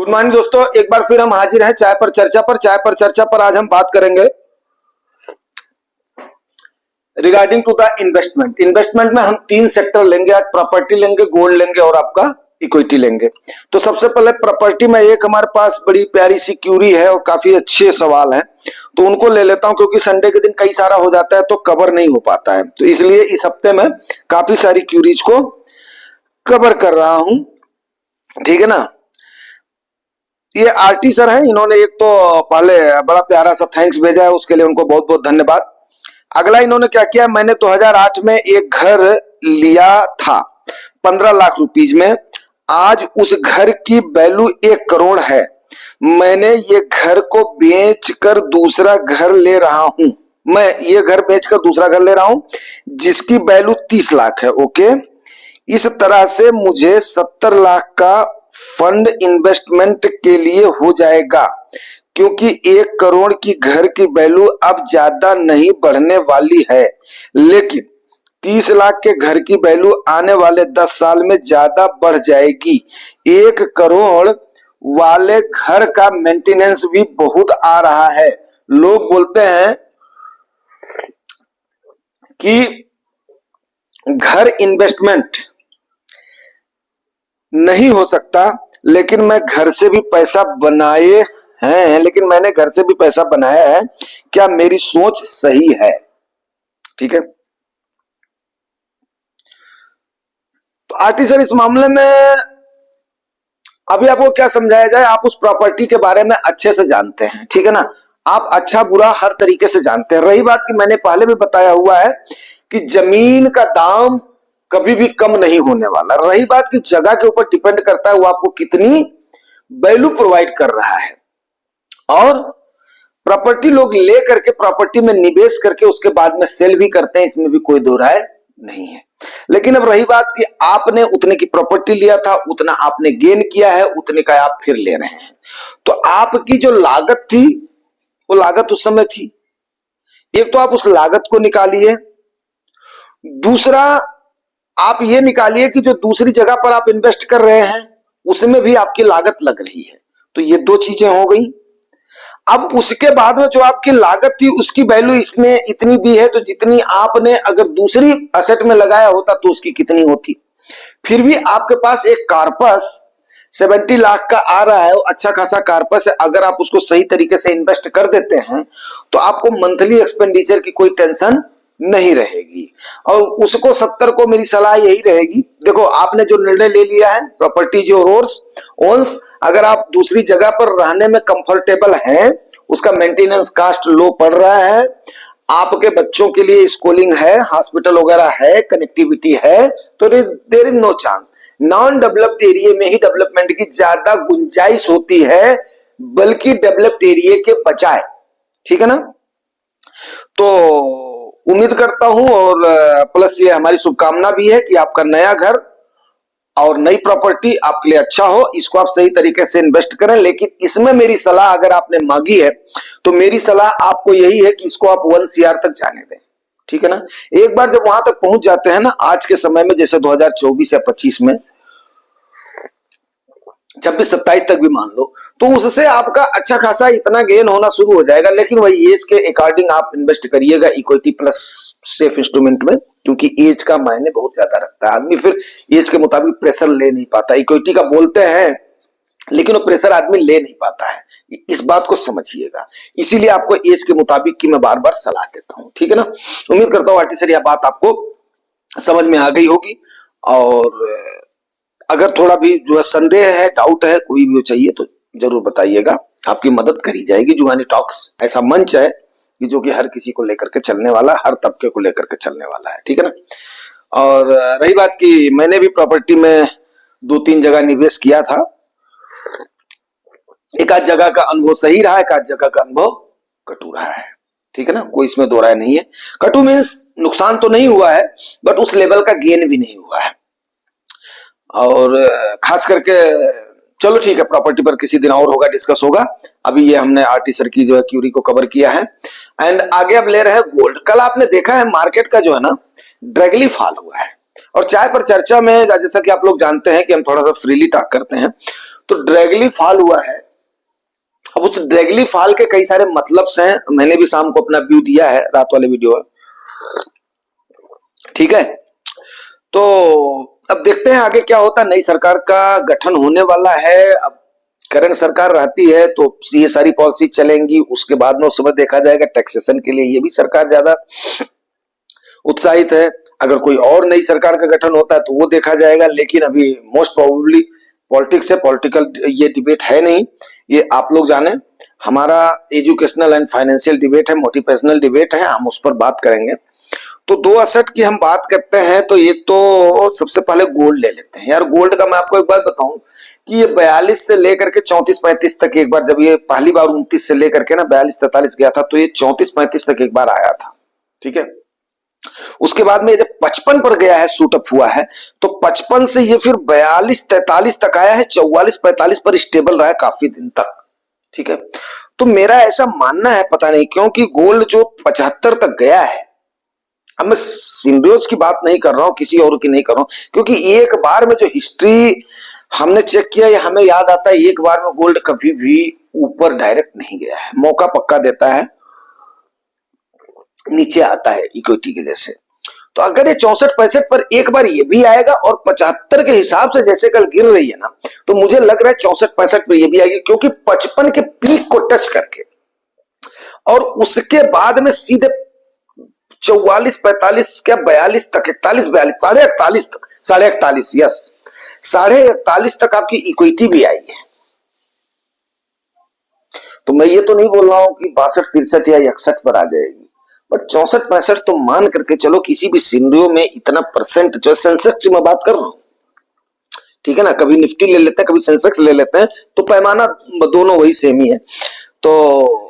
Good morning दोस्तों, एक बार फिर हम हाजिर हैं चाय पर चर्चा पर आज हम बात करेंगे रिगार्डिंग टू द इन्वेस्टमेंट में हम तीन सेक्टर लेंगे। आज प्रॉपर्टी लेंगे, गोल्ड लेंगे और आपका इक्विटी लेंगे। तो सबसे पहले प्रॉपर्टी में एक हमारे पास बड़ी प्यारी सी क्यूरी है और काफी अच्छे सवाल हैं, तो उनको ले लेता हूं क्योंकि संडे के दिन कई सारा हो जाता है तो कवर नहीं हो पाता है, तो इसलिए इस हफ्ते में काफी सारी क्यूरीज को कवर कर रहा हूं। ठीक है ना। ये आरटी सर हैं, इन्होंने एक तो पहले बड़ा प्यारा सा थैंक्स भेजा है, उसके लिए उनको बहुत बहुत धन्यवाद। अगला इन्होंने क्या किया, मैंने 2008 में एक घर लिया था 15 लाख रुपीज में, आज उस घर की वैल्यू 1 करोड़ है। मैंने ये घर को बेचकर दूसरा घर ले रहा हूं, मैं ये घर बेचकर दूसरा घर ले रहा हूं जिसकी वैल्यू 30 लाख है। ओके, इस तरह से मुझे 70 लाख का फंड इन्वेस्टमेंट के लिए हो जाएगा, क्योंकि 1 करोड़ की घर की वैल्यू अब ज्यादा नहीं बढ़ने वाली है, लेकिन 30 लाख के घर की वैल्यू आने वाले 10 साल में ज्यादा बढ़ जाएगी। 1 करोड़ वाले घर का मेंटेनेंस भी बहुत आ रहा है। लोग बोलते हैं कि घर इन्वेस्टमेंट नहीं हो सकता, लेकिन मैं घर से भी पैसा बनाए हैं, लेकिन मैंने घर से भी पैसा बनाया है, क्या मेरी सोच सही है? ठीक है, तो आरटी सर इस मामले में अभी आपको क्या समझाया जाए, आप उस प्रॉपर्टी के बारे में अच्छे से जानते हैं, ठीक है ना, आप अच्छा बुरा हर तरीके से जानते हैं। रही बात कि मैंने पहले भी बताया हुआ है कि जमीन का दाम कभी भी कम नहीं होने वाला। रही बात कि जगह के ऊपर डिपेंड करता है वो आपको कितनी वैल्यू प्रोवाइड कर रहा है, और प्रॉपर्टी लोग ले करके प्रॉपर्टी में निवेश करके उसके बाद में सेल भी करते हैं, इसमें भी कोई दो राय नहीं है। लेकिन अब रही बात कि आपने उतने की प्रॉपर्टी लिया था, उतना आपने गेन किया है, उतने का आप फिर ले रहे हैं, तो आपकी जो लागत थी वो लागत उस समय थी। एक तो आप उस लागत को निकालिए, दूसरा आप ये निकालिए कि जो दूसरी जगह पर आप इन्वेस्ट कर रहे हैं उसमें भी आपकी लागत लग रही है, तो ये दो चीजें हो गई। अब उसके बाद में जो आपकी लागत थी उसकी वैल्यू इसने इतनी दी है, तो जितनी आपने अगर दूसरी असेट में लगाया होता तो उसकी कितनी होती। फिर भी आपके पास एक कार्पस 70 लाख का आ रहा है, अच्छा खासा कार्पस है, अगर आप उसको सही तरीके से इन्वेस्ट कर देते हैं तो आपको मंथली एक्सपेंडिचर की कोई टेंशन नहीं रहेगी। और उसको 70 को मेरी सलाह यही रहेगी, देखो आपने जो निर्णय ले लिया है प्रॉपर्टी जो ओन्स, अगर आप दूसरी जगह पर रहने में कंफर्टेबल हैं, उसका मेंटेनेंस कास्ट लो पड़ रहा है, आपके बच्चों के लिए स्कूलिंग है, हॉस्पिटल वगैरह है, कनेक्टिविटी है, तो there is no chance. Non developed area में ही डेवलपमेंट की ज्यादा गुंजाइश होती है, बल्कि डेवलप्ड एरिया के बजाय। ठीक है ना। तो उम्मीद करता हूं और प्लस ये हमारी शुभकामना भी है कि आपका नया घर और नई प्रॉपर्टी आपके लिए अच्छा हो, इसको आप सही तरीके से इन्वेस्ट करें। लेकिन इसमें मेरी सलाह अगर आपने मांगी है तो मेरी सलाह आपको यही है कि इसको आप 1 CR तक जाने दें। ठीक है ना। एक बार जब वहां तक पहुंच जाते हैं ना, आज के समय में जैसे 2024 या 25 में 26-27 तक भी मान लो, तो उससे आपका अच्छा खासा इतना गेन होना शुरू हो जाएगा। लेकिन वही एज के अकॉर्डिंग आप इन्वेस्ट करिएगा इक्विटी प्लस सेफ इंस्ट्रूमेंट में, क्योंकि एज का मायने बहुत ज्यादा रखता है। आदमी फिर एज के मुताबिक प्रेशर ले नहीं पाता, इक्विटी का बोलते हैं लेकिन वो प्रेशर आदमी ले नहीं पाता है, इस बात को समझिएगा। इसीलिए आपको एज के मुताबिक की मैं बार बार सलाह देता हूं। ठीक है ना। उम्मीद करता हूं आरटी सर यह बात आपको समझ में आ गई होगी, और अगर थोड़ा भी जो है संदेह है, डाउट है, कोई भी चाहिए तो जरूर बताइएगा, आपकी मदद करी जाएगी। जुगानी टॉक्स ऐसा मंच है कि जो कि हर किसी को लेकर के चलने वाला, हर तबके को लेकर के चलने वाला है। ठीक है ना। और रही बात कि मैंने भी प्रॉपर्टी में 2-3 जगह निवेश किया था, एक आध जगह का अनुभव सही रहा है, एक आध जगह का अनुभव कटु रहा है। ठीक है ना, कोई इसमें दो राय नहीं है। कटु मीन्स नुकसान तो नहीं हुआ है, बट उस लेवल का गेन भी नहीं हुआ है। और खास करके चलो ठीक है, प्रॉपर्टी पर किसी दिन और होगा, डिस्कस होगा। अभी ये हमने आरटी सर की जो है क्यूरी को कवर किया है, एंड आगे अब ले रहे हैं गोल्ड। कल आपने देखा है मार्केट का जो है ना ड्रैगली फॉल हुआ है, और चाय पर चर्चा में जैसा कि आप लोग जानते हैं कि हम थोड़ा सा फ्रीली टॉक करते हैं, तो ड्रैगली फॉल हुआ है। अब उस ड्रैगली फॉल के कई सारे मतलब हैं, मैंने भी शाम को अपना व्यू दिया है, रात वाले वीडियो है, ठीक है। तो अब देखते हैं आगे क्या होता है। नई सरकार का गठन होने वाला है। अब करंट सरकार रहती है तो ये सारी पॉलिसी चलेंगी, उसके बाद में उस समय देखा जाएगा। टैक्सेशन के लिए ये भी सरकार ज्यादा उत्साहित है। अगर कोई और नई सरकार का गठन होता है तो वो देखा जाएगा, लेकिन अभी मोस्ट प्रोबेबली पॉलिटिक्स है, पॉलिटिकल ये डिबेट है नहीं, ये आप लोग जाने। हमारा एजुकेशनल एंड फाइनेंशियल डिबेट है, मोटिवेशनल डिबेट है, हम उस पर बात करेंगे। तो दो असेट की हम बात करते हैं तो एक तो सबसे पहले गोल्ड ले लेते हैं। यार गोल्ड का मैं आपको एक बात बताऊं कि ये 42 से लेकर के 34-35 तक एक बार, जब ये पहली बार 29 से लेकर के ना 42-43 गया था, तो ये 34-35 तक एक बार आया था, ठीक है। उसके बाद में जब 55 पर गया है, शूट अप हुआ है, तो 55 से ये फिर 42-43 तक आया है, 44-45 पर स्टेबल रहा है काफी दिन तक, ठीक है। तो मेरा ऐसा मानना है, पता नहीं क्यों, कि गोल्ड जो 75 तक गया है, अब मैं सिंडियोज की बात नहीं कर रहा हूं, किसी और की नहीं कर रहा हूं, क्योंकि एक बार में जो हिस्ट्री हमने चेक किया, ये हमें याद आता है, एक बार में गोल्ड कभी भी ऊपर डायरेक्ट नहीं गया है, मौका पक्का देता है, नीचे आता है इक्विटी के जैसे। तो अगर ये 64-65 पर एक बार ये भी आएगा और 75 के हिसाब से जैसे कल गिर रही है ना, तो मुझे लग रहा है 64-65 पर ये भी आएगी, क्योंकि 55 के पीक को टच करके और उसके बाद में सीधे 44-45 क्या 42 तक, 41-42, 41.5 तक, 41.5, यस 41.5 तक आपकी इक्विटी भी आई है। तो मैं ये तो नहीं बोल रहा हूं कि 62-63 या 61 पर आ जाएगी, बट 64-65 तो मान करके चलो। किसी भी सिनेरियो में इतना परसेंट, जो सेंसेक्स में बात कर रहा हूं, ठीक है ना, कभी निफ्टी ले लेते हैं, कभी सेंसेक्स ले लेते हैं, तो पैमाना दोनों वही सेम ही है। तो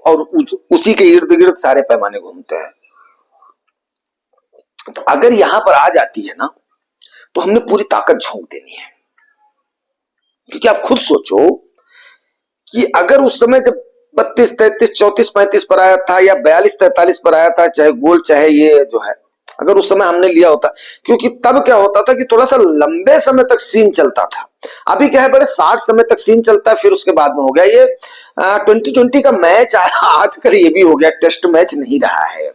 और उसी के इर्द गिर्द सारे पैमाने घूमते हैं। तो अगर यहां पर आ जाती है ना, तो हमने पूरी ताकत झोंक देनी है, क्योंकि आप खुद सोचो कि अगर उस समय जब 32-33, 34-35 पर आया था, या 42-43 पर आया था, चाहे गोल्ड चाहे ये जो है, अगर उस समय हमने लिया होता, क्योंकि तब क्या होता था कि थोड़ा सा लंबे समय तक सीन चलता था। अभी क्या है, बड़े 60 समय तक सीन चलता है, फिर उसके बाद में हो गया ये 2020 का मैच आया, आजकल ये भी हो गया, टेस्ट मैच नहीं रहा है।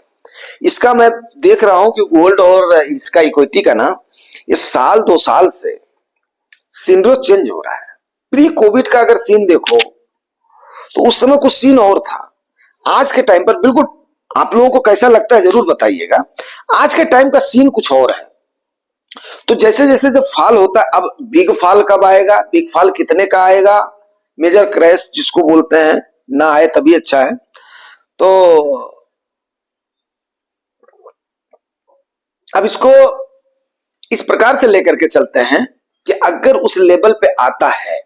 इसका मैं देख रहा हूं कि गोल्ड और इसका इक्विटी का ना, ये साल 2 साल से सीनरियो चेंज हो रहा है। प्री कोविड का अगर सीन देखो तो उस समय कुछ सीन और था, आज के टाइम पर बिल्कुल आप लोगों को कैसा लगता है जरूर बताइएगा। आज के टाइम का सीन कुछ और है। तो जैसे जैसे जब फॉल होता है, अब बिग फॉल कब आएगा, बिग फॉल कितने का आएगा, मेजर क्रैश जिसको बोलते हैं, ना आए तभी अच्छा है। तो अब इसको इस प्रकार से लेकर के चलते हैं कि अगर उस लेवल पे आता है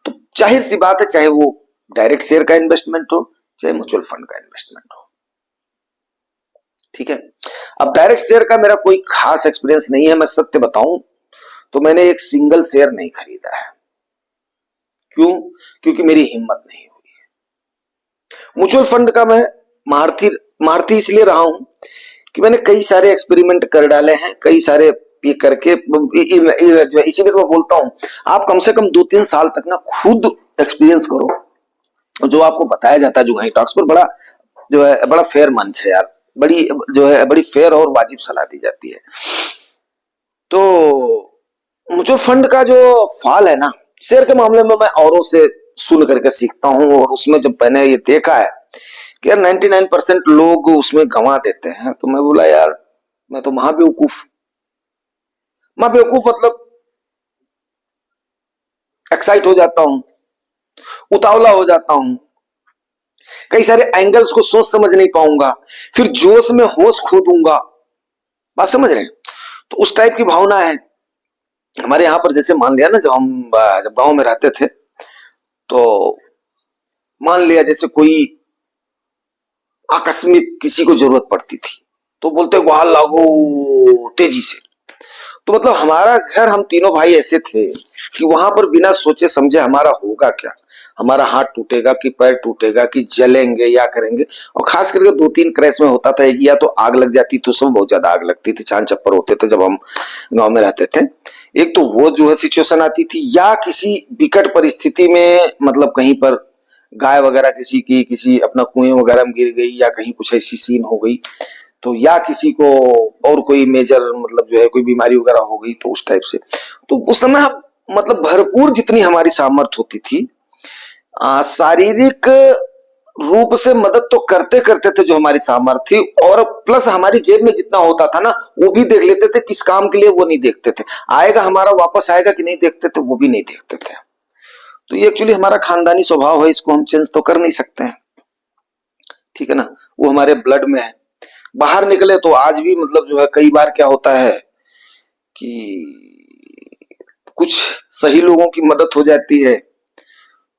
तो जाहिर सी बात है, चाहे वो डायरेक्ट शेयर का इन्वेस्टमेंट हो, चाहे म्यूचुअल फंड का इन्वेस्टमेंट हो, ठीक है। अब डायरेक्ट शेयर का मेरा कोई खास एक्सपीरियंस नहीं है, मैं सत्य बताऊं तो मैंने एक सिंगल शेयर नहीं खरीदा है। क्यों? क्योंकि मेरी हिम्मत नहीं हुई है। म्यूचुअल फंड का मैं मारती इसलिए रहा हूं कि मैंने कई सारे एक्सपेरिमेंट कर डाले हैं, कई सारे ये करके, इसीलिए तो मैं बोलता हूं आप कम से कम 2-3 साल तक ना खुद एक्सपीरियंस करो। जो आपको बताया जाता है जुगाई टॉक्स पर, बड़ा जो है बड़ा फेयर मंच है यार, बड़ी जो है बड़ी फेयर और वाजिब सलाह दी जाती है। तो म्यूचुअल फंड का जो फॉल है ना, शेयर के मामले में मैं औरों से सुन करके सीखता हूं, और उसमें जब मैंने ये देखा है कि यार 99% लोग उसमें गंवा देते हैं, तो मैं बोला यार मैं तो महाबेवकूफ मतलब एक्साइट हो जाता हूं, उतावला हो जाता हूं, कई सारे एंगल्स को सोच समझ नहीं पाऊंगा, फिर जोश में होश खो दूंगा, बात समझ रहे हैं। तो उस टाइप की भावना है हमारे यहां पर। जैसे मान लिया ना, जब गांव में रहते थे, तो मान लिया जैसे कोई आकस्मिक किसी को जरूरत पड़ती थी, तो बोलते गुहार लागो तेजी से। तो मतलब हमारा घर, हम तीनों भाई ऐसे थे कि वहां पर बिना सोचे समझे हमारा होगा क्या, हमारा हाथ टूटेगा कि पैर टूटेगा कि जलेंगे या करेंगे। और खास करके 2-3 क्रैश में होता था, या तो आग लग जाती, तो सब बहुत ज्यादा आग लगती थी, चांद चप्पर होते थे जब हम गांव में रहते थे। एक तो वो जो है सिचुएशन आती थी, या किसी विकट परिस्थिति में मतलब कहीं पर गाय वगैरह किसी अपना कुएं वगैरह में गिर गई, या कहीं कुछ ऐसी सीन हो गई, तो या किसी को और कोई मेजर मतलब जो है कोई बीमारी वगैरह हो गई, तो उस टाइप से तो उस समय मतलब भरपूर जितनी हमारी सामर्थ्य होती थी, शारीरिक रूप से मदद तो करते करते थे जो हमारी सामर्थ्य थी, और प्लस हमारी जेब में जितना होता था ना वो भी देख लेते थे, किस काम के लिए वो नहीं देखते थे, आएगा हमारा वापस आएगा कि नहीं देखते थे, वो भी नहीं देखते थे। तो ये एक्चुअली हमारा खानदानी स्वभाव है, इसको हम चेंज तो कर नहीं सकते हैं, ठीक है ना, वो हमारे ब्लड में है। बाहर निकले तो आज भी मतलब जो है कई बार क्या होता है कि कुछ सही लोगों की मदद हो जाती है,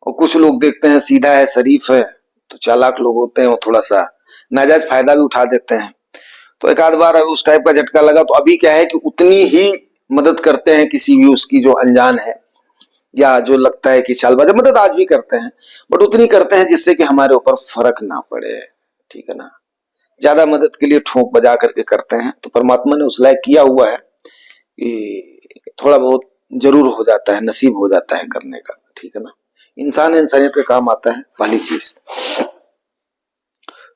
और कुछ लोग देखते हैं सीधा है शरीफ है, तो चालाक लोग होते हैं वो थोड़ा सा नाजायज फायदा भी उठा देते हैं। तो एक आध बार उस टाइप का झटका लगा, तो अभी क्या है कि उतनी ही मदद करते हैं किसी भी उसकी जो अनजान है, या जो लगता है कि चालबाज, मदद आज भी करते हैं, बट उतनी करते हैं जिससे कि हमारे ऊपर फर्क ना पड़े, ठीक है ना। ज्यादा मदद के लिए ठोक बजा करके करते हैं, तो परमात्मा ने उस लायक किया हुआ है कि थोड़ा बहुत जरूर हो जाता है, नसीब हो जाता है करने का, ठीक है ना। इंसान इंसानियत के काम आता है, पहली चीज।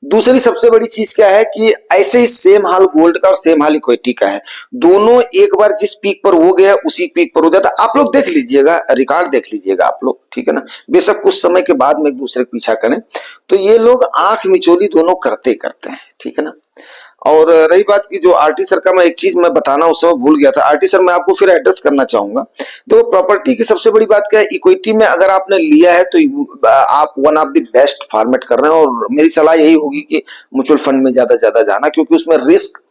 दूसरी सबसे बड़ी चीज क्या है कि ऐसे ही सेम हाल गोल्ड का और सेम हाल इक्विटी का है, दोनों एक बार जिस पीक पर हो गया उसी पीक पर हो जाता है। आप लोग देख लीजिएगा, रिकॉर्ड देख लीजिएगा आप लोग, ठीक है ना, बेशक कुछ समय के बाद में एक दूसरे का पीछा करें, तो ये लोग आंख मिचोली दोनों करते करते हैं, ठीक है ना। और रही बात की जो आरटी सर का, मैं एक चीज मैं बताना उस समय भूल गया था, आरटी सर मैं आपको फिर एड्रेस करना चाहूंगा। तो प्रॉपर्टी की सबसे बड़ी बात क्या है, इक्विटी में अगर आपने लिया है तो आप one of the best format कर रहे हैं, और मेरी सलाह यही होगी कि म्यूचुअल फंड में ज्यादा जाना, क्योंकि उसमें रिस्क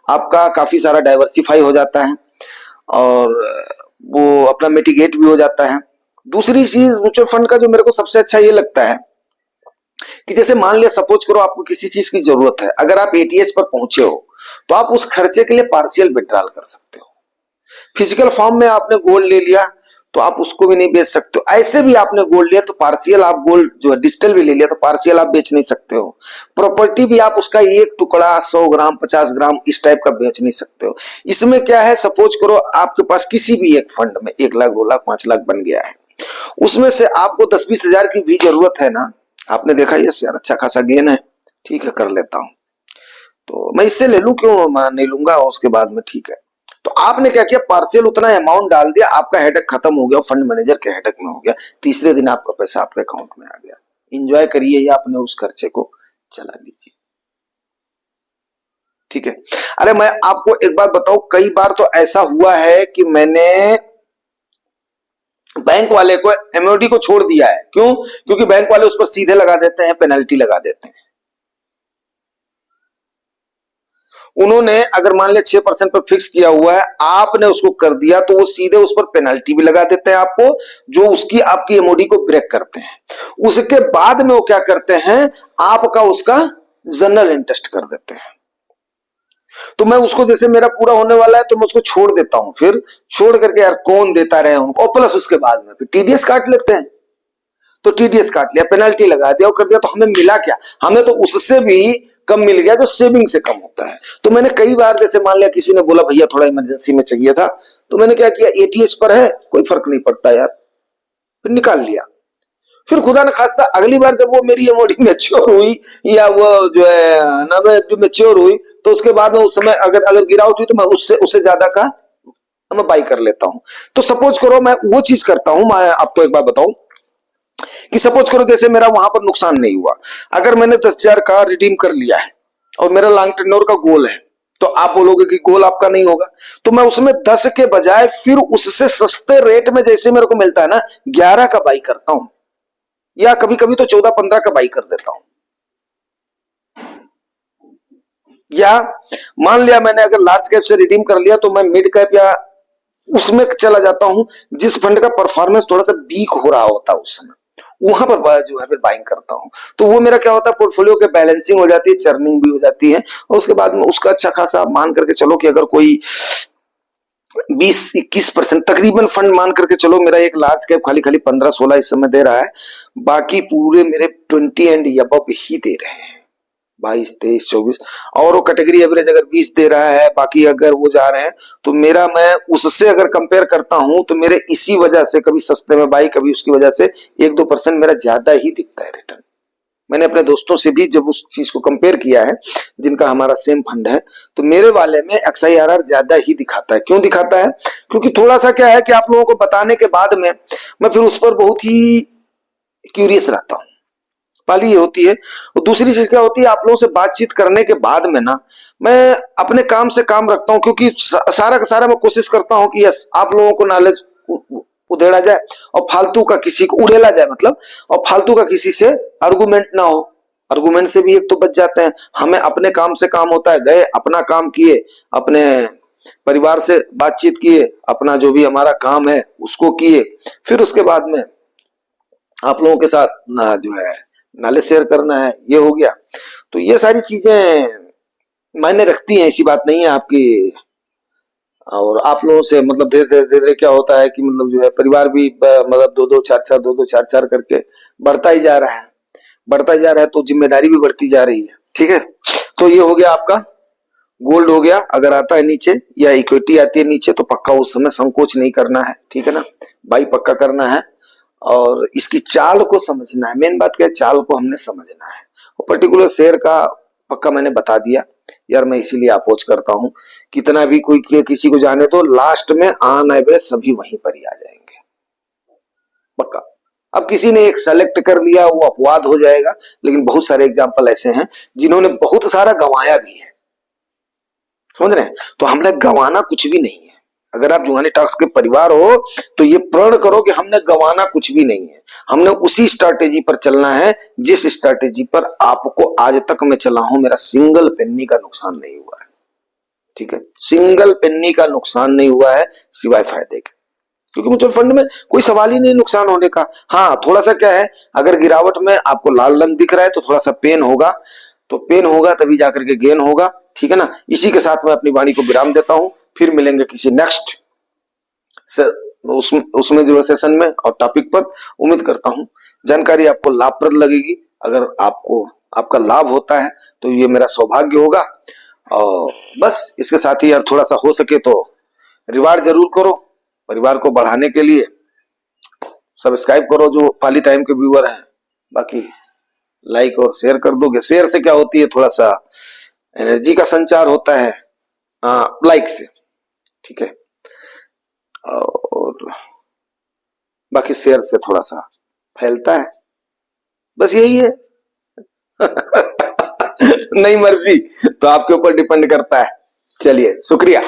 आपका काफी सारा डाइवर्सिफाई हो जाता है, और वो अपना मिटिगेट भी हो जाता है। दूसरी चीज म्यूचुअल फंड का जो मेरे को सबसे अच्छा ये लगता है कि जैसे मान लिया सपोज करो आपको किसी चीज की जरूरत है, अगर आप एटीएच पर पहुंचे हो तो आप उस खर्चे के लिए पार्शियल विड्रॉल कर सकते हो। फिजिकल फॉर्म में आपने गोल्ड ले लिया तो आप उसको भी नहीं बेच सकते हो, ऐसे भी आपने गोल्ड लिया तो पार्शियल आप गोल्ड जो है डिजिटल भी ले लिया तो पार्शियल आप बेच नहीं सकते हो। प्रॉपर्टी भी आप उसका एक टुकड़ा 100 ग्राम 50 ग्राम इस टाइप का बेच नहीं सकते हो। इसमें क्या है, सपोज करो आपके पास किसी भी एक फंड में 1 लाख 2 लाख 5 लाख बन गया है, उसमें से आपको 10-20 हजार की भी जरूरत है ना, आपने देखा ये यार अच्छा खासा गेन है, ठीक है कर लेता हूं, तो मैं इससे ले लूं, क्यों मैं नहीं लूंगा, उसके बाद में ठीक है। तो आपने क्या किया, पार्शियल उतना अमाउंट डाल दिया, आपका हेडेक खत्म हो गया, फंड मैनेजर के हेडेक में हो गया, तीसरे दिन आपका पैसा आपके अकाउंट में आ गया। एंजॉय करिए या अपने उस खर्चे को चला लीजिए, ठीक है। अरे मैं आपको एक बात बताऊं, कई बार तो ऐसा हुआ है कि मैंने बैंक वाले को एमओडी को छोड़ दिया है, क्यों, क्योंकि बैंक वाले उस पर सीधे लगा देते हैं, पेनल्टी लगा देते हैं। उन्होंने अगर मान लिया 6% पर फिक्स किया हुआ है, आपने उसको कर दिया तो वो सीधे उस पर पेनल्टी भी लगा देते हैं आपको, जो उसकी आपकी एमओडी को ब्रेक करते हैं। उसके बाद में वो क्या करते हैं, आपका उसका जनरल इंटरेस्ट कर देते हैं। तो मैं उसको, जैसे मेरा पूरा होने वाला है तो मैं उसको छोड़ देता हूं, फिर छोड़ करके यार कौन देता रहे उनको, और प्लस उसके बाद में फिर टीडीएस काट लेते हैं, तो टीडीएस काट लिया, पेनल्टी लगा दिया और कर दिया, तो हमें मिला क्या, हमें तो उससे भी कम मिल गया जो सेविंग से कम होता है। तो मैंने कई बार, जैसे मान लिया किसी ने बोला भैया थोड़ा इमरजेंसी में चाहिए था, तो मैंने क्या किया, एटीएच पर है कोई फर्क नहीं पड़ता यार, फिर निकाल लिया। फिर खुदा न खास्ता अगली बार जब वो मेरी एमओडी मैच्योर हुई, या वो जो है ना मैच्योर हुई, तो उसके बाद में उस समय अगर गिरावट हुई तो मैं उससे ज्यादा का मैं बाई कर लेता हूं। तो सपोज करो मैं वो चीज करता हूं, मैं आपको एक बात बताऊं कि सपोज करो जैसे मेरा वहां पर नुकसान नहीं हुआ, अगर मैंने 10,000 का रिडीम कर लिया है और मेरा लॉन्ग टेन्योर का गोल है, तो आप बोलोगे कि गोल आपका नहीं होगा, तो मैं उसमें 10 के बजाय फिर उससे सस्ते रेट में जैसे मेरे को मिलता है ना 11 का बाई करता हूं, या कभी कभी तो 14-15 का बाई कर देता हूं। या मान लिया मैंने अगर लार्ज कैप से रिडीम कर लिया तो मैं मिड कैप या उसमें चला जाता हूं जिस फंड का परफॉर्मेंस थोड़ा सा वीक हो रहा होता है उस समय, वहां पर जो है फिर बाइंग करता हूं। तो वो मेरा क्या होता है, पोर्टफोलियो के बैलेंसिंग हो जाती है, चर्निंग भी हो जाती है, और उसके बाद में उसका अच्छा खासा मान करके चलो कि अगर कोई 20-21% तकरीबन फंड मान करके चलो, मेरा एक लार्ज कैप खाली 15-16 इस समय दे रहा है, बाकी पूरे मेरे 20 एंड अबव ही दे रहे हैं, 22, 23, 24, और वो कैटेगरी एवरेज अगर 20 दे रहा है, बाकी अगर वो जा रहे हैं, तो मेरा, मैं उससे अगर कंपेयर करता हूं तो मेरे इसी वजह से कभी सस्ते में बाई, कभी उसकी वजह से 1-2% मेरा ज्यादा ही दिखता है रिटर्न। मैंने अपने दोस्तों से भी जब उस चीज को कंपेयर किया है जिनका हमारा सेम फंड है, तो मेरे वाले में XIRR ज्यादा ही दिखाता है। क्यों दिखाता है? क्योंकि थोड़ा सा क्या है कि आप लोगों को बताने के बाद में मैं फिर उस पर बहुत ही क्यूरियस रहता हूं। पहली ये होती है, और दूसरी चीज क्या होती है, आप लोगों से बातचीत करने के बाद में ना मैं अपने काम से काम रखता हूं, क्योंकि सारा का सारा मैं कोशिश करता हूं कि यस आप लोगों को नॉलेज उधेड़ा जाए और फालतू का किसी को उड़ेला जाए, मतलब, और फालतू का किसी से आर्गुमेंट ना हो। आर्गुमेंट से भी एक तो बच जाते हैं, हमें अपने काम से काम होता है, गए अपना काम किए, अपने परिवार से बातचीत किए, अपना जो भी हमारा काम है उसको किए, फिर उसके बाद में आप लोगों के साथ ना जो है नॉलेज शेयर करना है, ये हो गया। तो ये सारी चीजें मायने रखती हैं, ऐसी बात नहीं है आपकी। और आप लोगों से मतलब धीरे धीरे धीरे क्या होता है कि मतलब जो है परिवार भी मतलब 2-2 4-4 करके बढ़ता ही जा रहा है, बढ़ता ही जा रहा है, तो जिम्मेदारी भी बढ़ती जा रही है। ठीक है, तो ये हो गया आपका गोल्ड हो गया। अगर आता है नीचे या इक्विटी आती है नीचे तो पक्का उस समय संकोच नहीं करना है, ठीक है ना, बाई पक्का करना है। और इसकी चाल को समझना है, मेन बात क्या है, चाल को हमने समझना है। और पर्टिकुलर शेयर का पक्का मैंने बता दिया यार, मैं इसीलिए अप्रोच करता हूं, कितना भी कोई किसी को जाने तो लास्ट में ऑन एवरेज सभी वहीं पर ही आ जाएंगे पक्का। अब किसी ने एक सेलेक्ट कर लिया वो अपवाद हो जाएगा, लेकिन बहुत सारे एग्जांपल ऐसे हैं जिन्होंने बहुत सारा गंवाया भी है, समझ रहे हैं। तो हमने गंवाना कुछ भी नहीं है। अगर आप जुगानी टॉक्स के परिवार हो तो ये प्रण करो कि हमने गंवाना कुछ भी नहीं है, हमने उसी स्ट्रैटेजी पर चलना है जिस स्ट्रैटेजी पर आपको आज तक मैं चला हूं, मेरा सिंगल पेन्नी का नुकसान नहीं हुआ है। ठीक है, सिंगल पेन्नी का नुकसान नहीं हुआ है सिवाय फायदे के, क्योंकि म्यूचुअल फंड में कोई सवाल ही नहीं नुकसान होने का। हाँ, थोड़ा सा क्या है, अगर गिरावट में आपको लाल रंग दिख रहा है तो थोड़ा सा पेन होगा, तो पेन होगा तभी जाकर के गेन होगा, ठीक है ना। इसी के साथ मैं अपनी वाणी को विराम देता हूं, फिर मिलेंगे किसी नेक्स्ट उसमें जो है सेशन में और टॉपिक पर। उम्मीद करता हूं जानकारी आपको लाभप्रद लगेगी। अगर आपको आपका लाभ होता है तो ये मेरा सौभाग्य होगा। और बस इसके साथ ही यार थोड़ा सा हो सके तो रिवार्ड जरूर करो, परिवार को बढ़ाने के लिए सब्सक्राइब करो जो पाली टाइम के व्यूअर हैं, बाकी लाइक और शेयर कर दोगे। शेयर से क्या होती है, थोड़ा सा एनर्जी का संचार होता है लाइक से, ठीक है, और बाकी शेयर से थोड़ा सा फैलता है, बस यही है। नहीं मर्जी तो आपके ऊपर डिपेंड करता है। चलिए, शुक्रिया।